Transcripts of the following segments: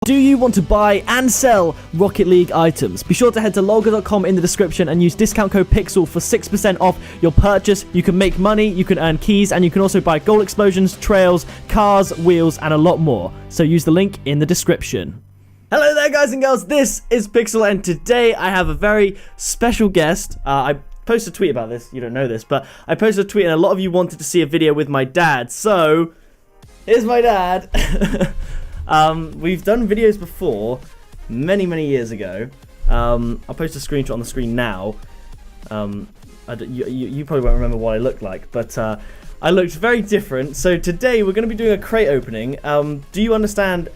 Do you want to buy and sell Rocket League items? Be sure to head to lolga.com in the description and use discount code PIXEL for 6% off your purchase. You can make money, you can earn keys, and you can also buy gold explosions, trails, cars, wheels, and a lot more. So use the link in the description. Hello there, guys and girls. This is Pixel, and today I have a very special guest. I posted a tweet about this. You don't know this, but I posted a tweet, and a lot of you wanted to see a video with my dad. So here's my dad. We've done videos before, many years ago. I'll post a screenshot on the screen now. You probably won't remember what I looked like, but I looked very different. So today we're going to be doing a crate opening. Do you understand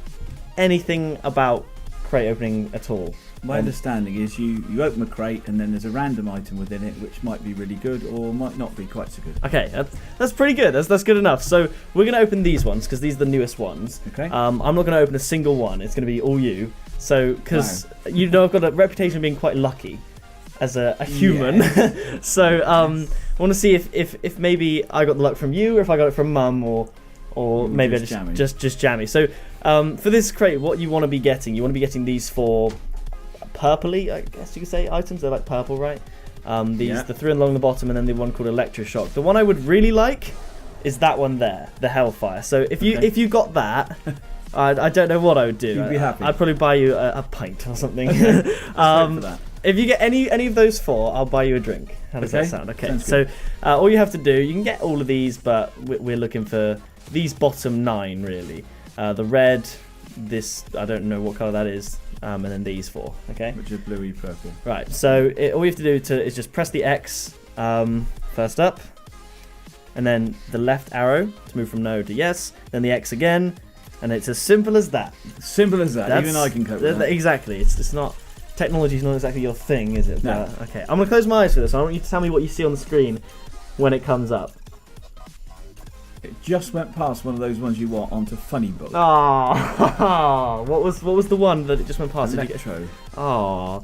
anything about crate opening at all? My understanding is you open a crate and then there's a random item within it which might be really good or might not be quite so good. Okay, that's pretty good. That's good enough. So we're going to open these ones because these are the newest ones. Okay. I'm not going to open a single one. It's going to be all you. So because you know I've got a reputation of being quite lucky as a human. Yeah. So I want to see if maybe I got the luck from you or if I got it from Mum or maybe just jammy. So for this crate, what you want to be getting, these four purpley, I guess you could say, items. They're like purple, right? The three along the bottom, and then the one called Electroshock. The one I would really like is that one there, the Hellfire. So if you got that, I don't know what I would do. You'd be happy. I'd probably buy you a pint or something. Okay. For that. If you get any of those four, I'll buy you a drink. How does that sound? Okay. So all you have to do, you can get all of these, but we're looking for these bottom 9 really. The red, this, I don't know what colour that is, and then these 4, okay? Which are bluey purple. Right, so all you have to do is just press the X first up, and then the left arrow to move from no to yes, then the X again, and it's as simple as that. Simple as that. Even I can cope with that. Exactly. It's not, technology's not exactly your thing, is it? No. But, okay, I'm going to close my eyes for this. I want you to tell me what you see on the screen when it comes up. It just went past one of those ones you want onto Funny Book. Oh, what was the one that it just went past? Electro. Oh,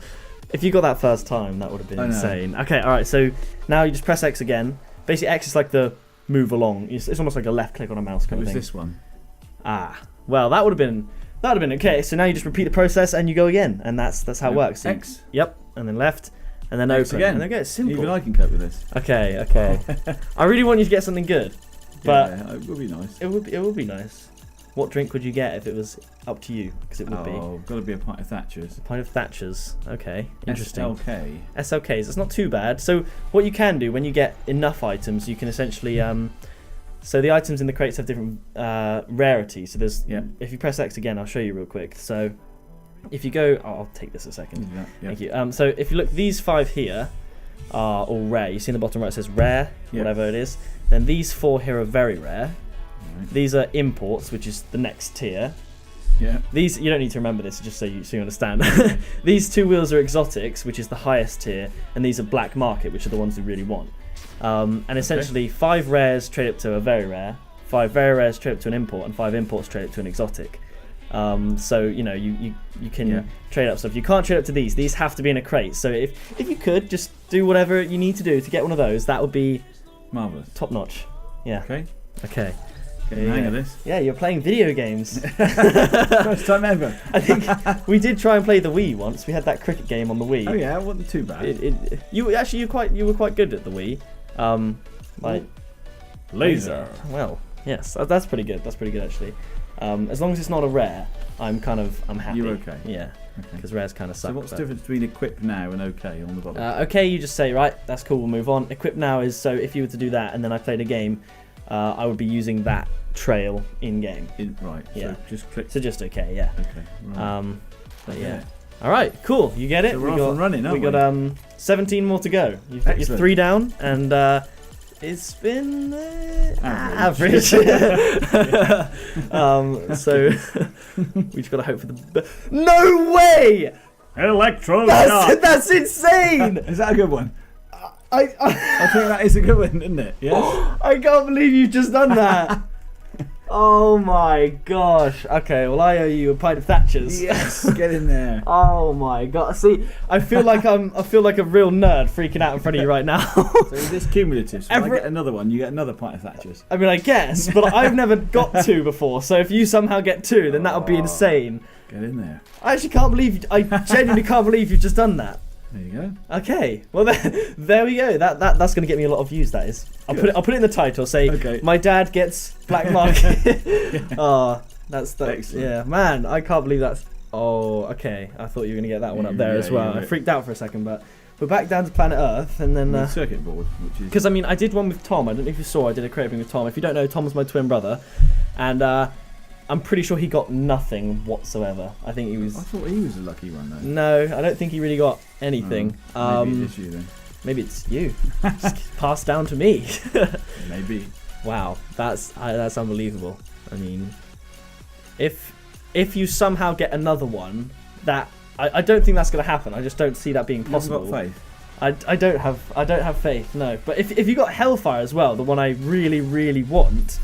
if you got that first time, that would have been insane. Okay, all right. So now you just press X again. Basically, X is like the move along. It's almost like a left click on a mouse kind of thing. It was this one. Well, that would have been okay. So now you just repeat the process and you go again, and that's how it works. So X. Yep, and then left, and then X open. Again. And then it's simple. Even I can cope with this. Okay. I really want you to get something good. But yeah, it would be nice. It would be nice. What drink would you get if it was up to you? Because it would be. Oh, got to be a pint of Thatcher's. A pint of Thatcher's. Okay, interesting. SLK. SLKs. That's not too bad. So what you can do when you get enough items, you can essentially so the items in the crates have different rarity. So there's if you press X again, I'll show you real quick. So if you go, I'll take this a second. Thank you. So if you look, these 5 here are all rare. You see in the bottom right it says rare, whatever it is. Then these 4 here are very rare. Right. These are imports, which is the next tier. Yeah. These, you don't need to remember this, just so you understand. These 2 wheels are exotics, which is the highest tier, and these are black market, which are the ones we really want. And essentially 5 rares trade up to a very rare, 5 very rares trade up to an import, and 5 imports trade up to an exotic. So you know you can trade up stuff. You can't trade up to these have to be in a crate. So if you could just do whatever you need to do to get one of those, that would be marvellous. Top notch. Yeah. Okay. Getting the hang of this. Yeah, you're playing video games. First time ever. I think we did try and play the Wii once. We had that cricket game on the Wii. Oh yeah, it wasn't too bad. You were quite good at the Wii. Like laser. Well, yes, that's pretty good. That's pretty good actually. As long as it's not a rare, I'm happy. You're okay. Yeah. Because rares kind of suck. So what's the difference between equip now and okay on the bottom? Okay, you just say, right, that's cool, we'll move on. Equip now is, so if you were to do that and then I played a game, I would be using that trail in-game. Right, yeah. So just click. So just okay, yeah. Okay, right. But yeah. All right, cool, you get it. So we're off and running, aren't we? We got 17 more to go. You've got your 3 down, and it's been average. So we just gotta hope for the. No way! Electro. That's insane. Is that a good one? I think that is a good one, isn't it? Yes. I can't believe you've just done that. Oh my gosh. Okay, well I owe you a pint of Thatcher's. Yes, get in there. Oh my god. See, I feel like a real nerd freaking out in front of you right now. So is this cumulative? So if I get another one, you get another pint of Thatcher's. I mean, I guess, but I've never got 2 before. So if you somehow get 2, then that would be insane. Get in there. I actually can't believe. I genuinely can't believe you've just done that. There you go. Okay, well there we go. That's going to get me a lot of views. That is. I'll put it in the title. Say, my dad gets black market. Oh, that's excellent. Yeah, man, I can't believe that's. Oh, okay. I thought you were going to get that one up there as well. I freaked out for a second, but we're back down to planet Earth, and then circuit board, which is because I mean I did one with Tom. I don't know if you saw. I did a crate opening with Tom. If you don't know, Tom's my twin brother, and I'm pretty sure he got nothing whatsoever. I think he was. I thought he was a lucky one though. No, I don't think he really got anything. Maybe it's you then. Maybe it's you. Just passed down to me. Maybe. Wow, that's unbelievable. I mean, if you somehow get another one, that I don't think that's going to happen. I just don't see that being possible. You've got faith. I don't have faith. No, but if you got Hellfire as well, the one I really really want,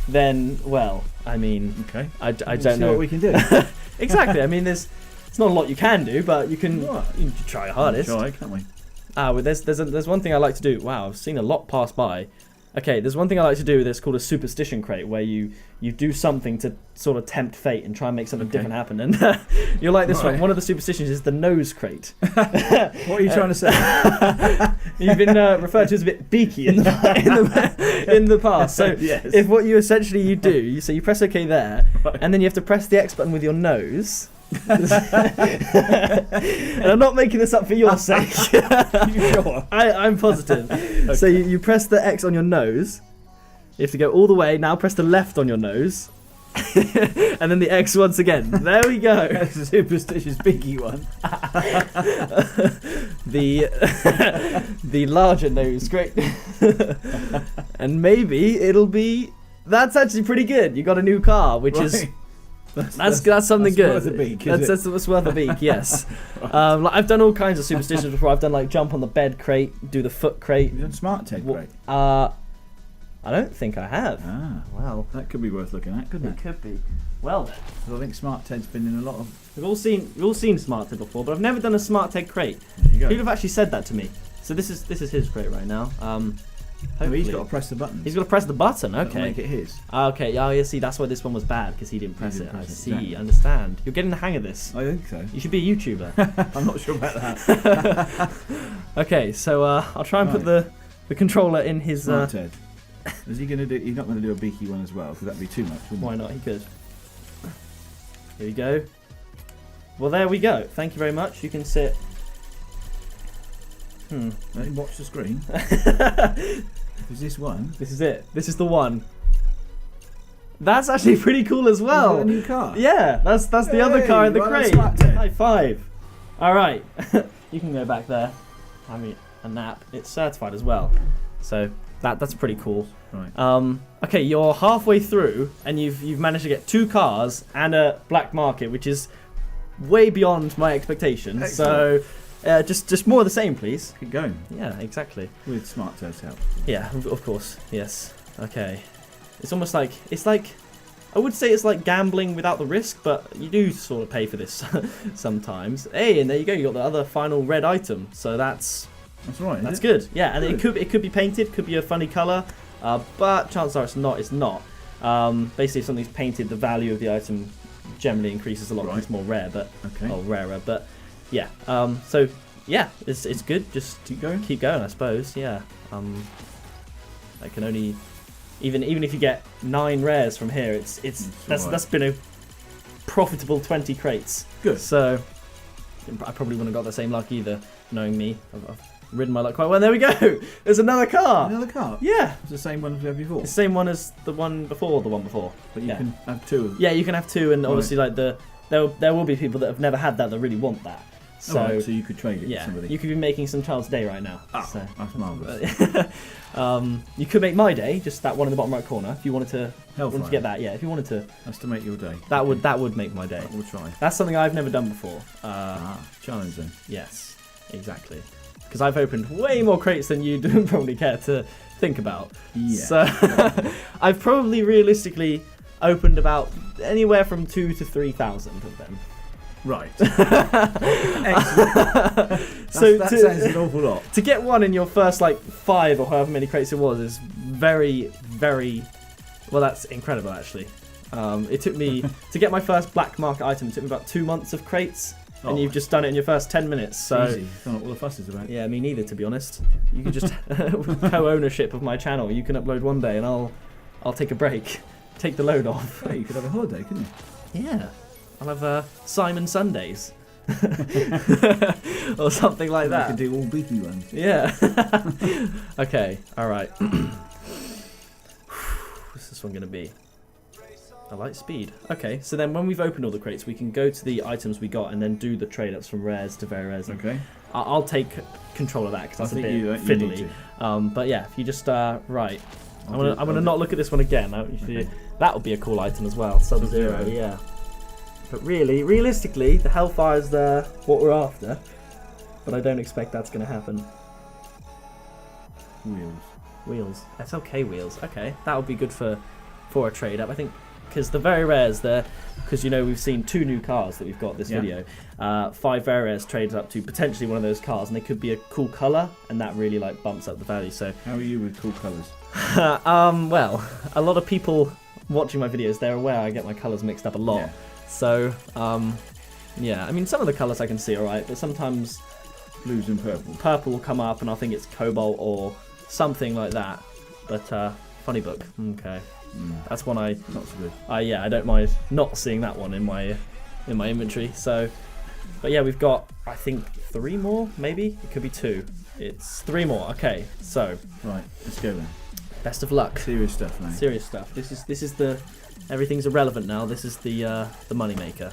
then well, I mean, okay. I don't know what we can do. Exactly. I mean, it's not a lot you can do, but you can try your hardest. Try, can't we? Well, there's one thing I like to do. Wow, I've seen a lot pass by. Okay, there's one thing I like to do that's called a Superstition crate, where you do something to sort of tempt fate and try and make something different happen. And you'll like this one. One of the superstitions is the nose crate. What are you trying to say? You've been referred to as a bit beaky in the past. So yes. if what you essentially do, you press OK there, and then you have to press the X button with your nose. And I'm not making this up for your sake. You sure? I'm positive. Okay. So you press the X on your nose. You have to go all the way. Now press the left on your nose. And then the X once again. There we go. That's a superstitious beaky one. The larger nose, great. And maybe it'll be. That's actually pretty good. You got a new car, which is. That's something good. Worth a beak, that's worth a beak, yes. Like I've done all kinds of superstitions before. I've done like jump on the bed crate, do the foot crate. You've done smart Ted crate? I don't think I have. Ah, well, that could be worth looking at, couldn't it? It could be. Well then, because I think smart Ted's been in a lot of. we've all seen smart Ted before, but I've never done a smart Ted crate. There you go. People have actually said that to me. So this is his crate right now. Oh, he's got to press the button. He's got to press the button. That'll Okay. make it his. Okay. Oh, yeah. See, that's why this one was bad because he didn't press it. I see. Exactly. Understand. You're getting the hang of this. I think so. You should be a YouTuber. I'm not sure about that. Okay. So I'll try and put the controller in his. Smart Ted. Is he going to do? He's not going to do a beaky one as well because that'd be too much. Why not? He could. Here we go. Well, there we go. Thank you very much. You can sit. Let him watch the screen. Is this one? This is it. This is the one. That's actually pretty cool as well. Is that a new car? Yeah, that's the other car in the well, crate. smart Ted. High five. All right, you can go back there. Have a nap. It's certified as well, so that's pretty cool. Right. Okay, you're halfway through, and you've managed to get 2 cars and a black market, which is way beyond my expectations. Excellent. So, just more of the same, please. Keep going. Yeah, exactly. With smart Ted's help. Yeah, of course. Yes. Okay. It's almost like I would say it's like gambling without the risk, but you do sort of pay for this sometimes. Hey, and there you go. You got the other final red item. So that's right. That's good. Yeah, and it could be painted. Could be a funny color, but chances are it's not. It's not. Basically, if something's painted, the value of the item generally increases a lot. Right. It's more rare, but rarer. But yeah. So yeah, it's good. Just keep going. Keep going, I suppose. Yeah. I can only even if you get 9 rares from here, that's been a profitable 20 crates. Good. So I probably wouldn't have got the same luck either, knowing me. I've ridden my luck quite well. There we go. There's another car. Another car. Yeah. It's the same one as we had before. It's the same one as the one before. But you can have 2. Yeah, you can have 2, and obviously like there will be people that have never had that really want that. So, so you could trade it with somebody. You could be making some child's day right now. Oh, so. that's marvellous. You could make my day, just that one in the bottom right corner, if you wanted to get that. Yeah, if you wanted to. That's to make your day. That would make my day. We'll try. That's something I've never done before. Challenge then. Yes, exactly. Because I've opened way more crates than you do probably care to think about. Yeah. So I've probably realistically opened about anywhere from 2,000 to 3,000 of them. Right. Excellent. That sounds an awful lot. To get one in your first 5 or however many crates it was is very, very well. That's incredible, actually. It took me to get my first black market item. It took me about 2 months of crates, and you've just done it in your first 10 minutes. So easy. That's not what all the fuss is about. Yeah, me neither, to be honest. You can just co-ownership of my channel. You can upload one day, and I'll take a break, take the load off. Hey, you could have a holiday, couldn't you? Yeah, I'll have Simon Sundays. Or something like that. You can do all beaky ones. Yeah. Okay, alright. What's this one going to be? I like speed. Okay, so then when we've opened all the crates, we can go to the items we got and then do the trade-ups from rares to very rares. Okay. I'll take control of that because that's a bit you fiddly. But yeah, if you just, right. I'm gonna not look at this one again. Okay. That would be a cool item as well. Sub-Zero, yeah. But really, realistically, the Hellfire's what we're after. But I don't expect that's going to happen. Wheels. SLK wheels. Okay, that would be good for a trade-up. I think, because the very rares there, because we've seen 2 new cars that we've got this video. 5 very rares trades up to potentially one of those cars, and they could be a cool colour, and that really bumps up the value. So how are you with cool colours? Well, a lot of people watching my videos, they're aware I get my colours mixed up a lot. Yeah. So, yeah, I mean, some of the colours I can see alright, but sometimes blues and purple. Purple will come up and I'll think it's cobalt or something like that. But, funny book. Okay. That's one not so good. Yeah, I don't mind not seeing that one in my inventory. So, but yeah, we've got, I think, 3 more, maybe? It could be 2. It's 3 more. Okay, so. Right, let's go then. Best of luck. Serious stuff, mate. Serious stuff. This is the... Everything's irrelevant now. This is the money maker.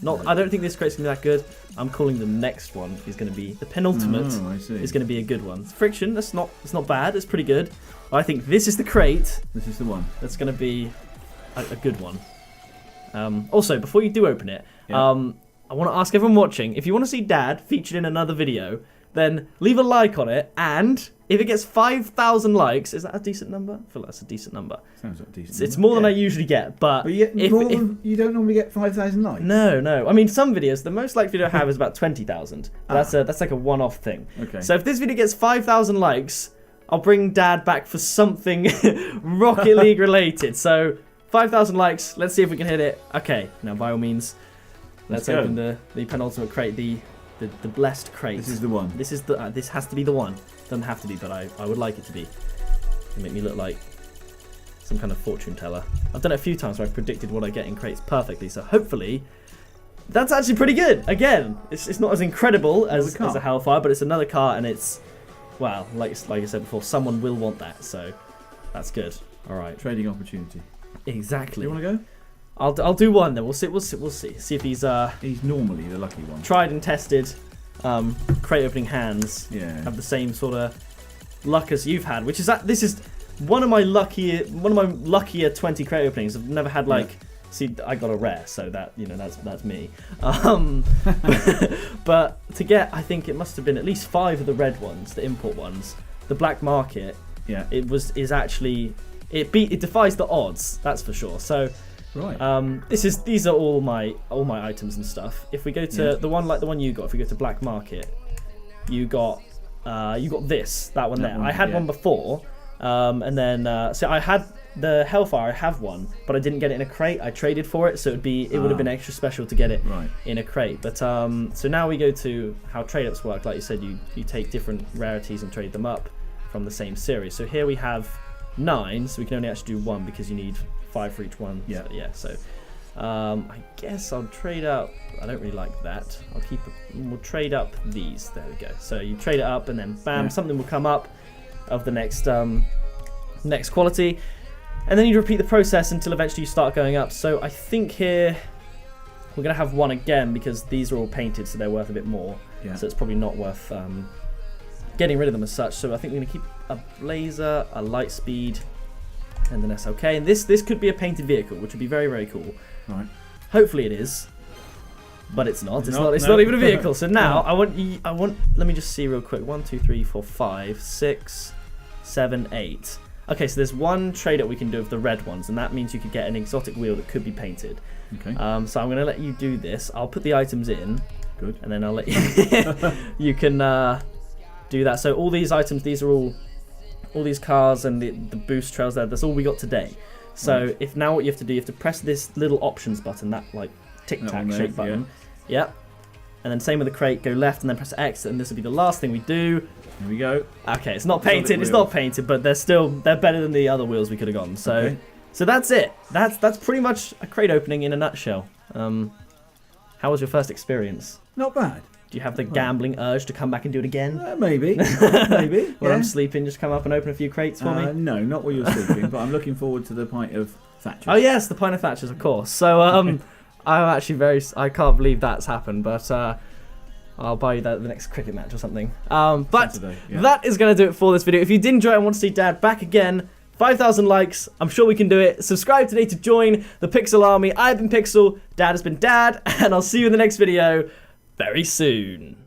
I don't think this crate's gonna be that good. I'm calling the next one is gonna be the penultimate. Oh, I see. Is gonna be a good one. Friction. It's not bad. It's pretty good. I think this is the crate. This is the one. That's gonna be a good one. Also, before you do open it, yeah. I want to ask everyone watching, if you want to see Dad featured in another video, then leave a like on it, and if it gets 5,000 likes, is that a decent number? I feel like that's a decent number. Sounds like a decent It's more than I usually get, but you don't normally get 5,000 likes. No. I mean, some videos, the most liked video I have is about 20,000. That's like a one-off thing. Okay. So if this video gets 5,000 likes, I'll bring Dad back for something Rocket League related. So 5,000 likes. Let's see if we can hit it. Okay. Now, by all means, let's open the penultimate crate. The blessed crate. This is the one. This has to be the one. Doesn't have to be, but I would like it to be. It'll make me look like some kind of fortune teller. I've done it a few times where I've predicted what I get in crates perfectly, so hopefully that's actually pretty good. Again, it's not as incredible as a Hellfire, but it's another car, and it's, well, like I said before, someone will want that, so that's good. All right. Trading opportunity. Exactly. Do you want to go? I'll do one then. We'll see. See if he's normally the lucky one. Tried and tested crate opening hands. Yeah. Have the same sort of luck as you've had, which is this is one of my luckier 20 crate openings. I've never had see, I got a rare, so that that's me. But to get, I think it must have been at least 5 of the red ones, the import ones. The black market. Yeah. It defies the odds. That's for sure. So. Right. These are all my items and stuff. If we go to the one you got, if we go to black market, you got that one there. I had one before, and then so I had the Hellfire. I have one, but I didn't get it in a crate. I traded for it, so it would have been extra special to get it in a crate. But so now we go to how trade-ups work. Like you said, you take different rarities and trade them up from the same series. So here we have 9, so we can only actually do 1 because you need 5 for each one. Yeah. So I guess I'll trade up. I don't really like that. We'll trade up these. There we go. So you trade it up, and then bam, something will come up of the next quality, and then you repeat the process until eventually you start going up. So I think here we're gonna have 1 again because these are all painted, so they're worth a bit more. Yeah. So it's probably not worth getting rid of them as such. So I think we're gonna keep a Blazer, a Light Speed, and an SLK, and this could be a painted vehicle, which would be very, very cool. Right. Hopefully it is, but it's not. It's not even a vehicle. So now I want. Let me just see real quick. 1, 2, 3, 4, 5, 6, 7, 8. Okay, so there's 1 trade up we can do of the red ones, and that means you could get an exotic wheel that could be painted. Okay. So I'm going to let you do this. I'll put the items in. Good. And then I'll let you. You can do that. So all these items, these are all these cars and the boost trails there. That's all we got today. So Right. if now what you have to do, you have to press this little options button, that like tic That tac one there, shaped button. Yep. And then same with the crate, go left and then press X, and this will be the last thing we do. Here we go. Okay, it's not Solid painted. It's wheels. not painted, but they're better than the other wheels we could have gone. So, Okay. so that's it. That's pretty much a crate opening in a nutshell. How was your first experience? Not bad. Do you have the gambling urge to come back and do it again? Maybe. Maybe. When yeah. I'm sleeping, just come up and open a few crates for me. No, not while you're sleeping, but I'm looking forward to the pint of Thatcher. Oh yes, the pint of Thatchers, of course. So I'm actually I can't believe that's happened, but I'll buy you that at the next cricket match or something. But Saturday, yeah. that is going to do it for this video. If you did enjoy it and want to see Dad back again, 5,000 likes, I'm sure we can do it. Subscribe today to join the Pixel Army. I've been Pixel, Dad has been Dad, and I'll see you in the next video very soon.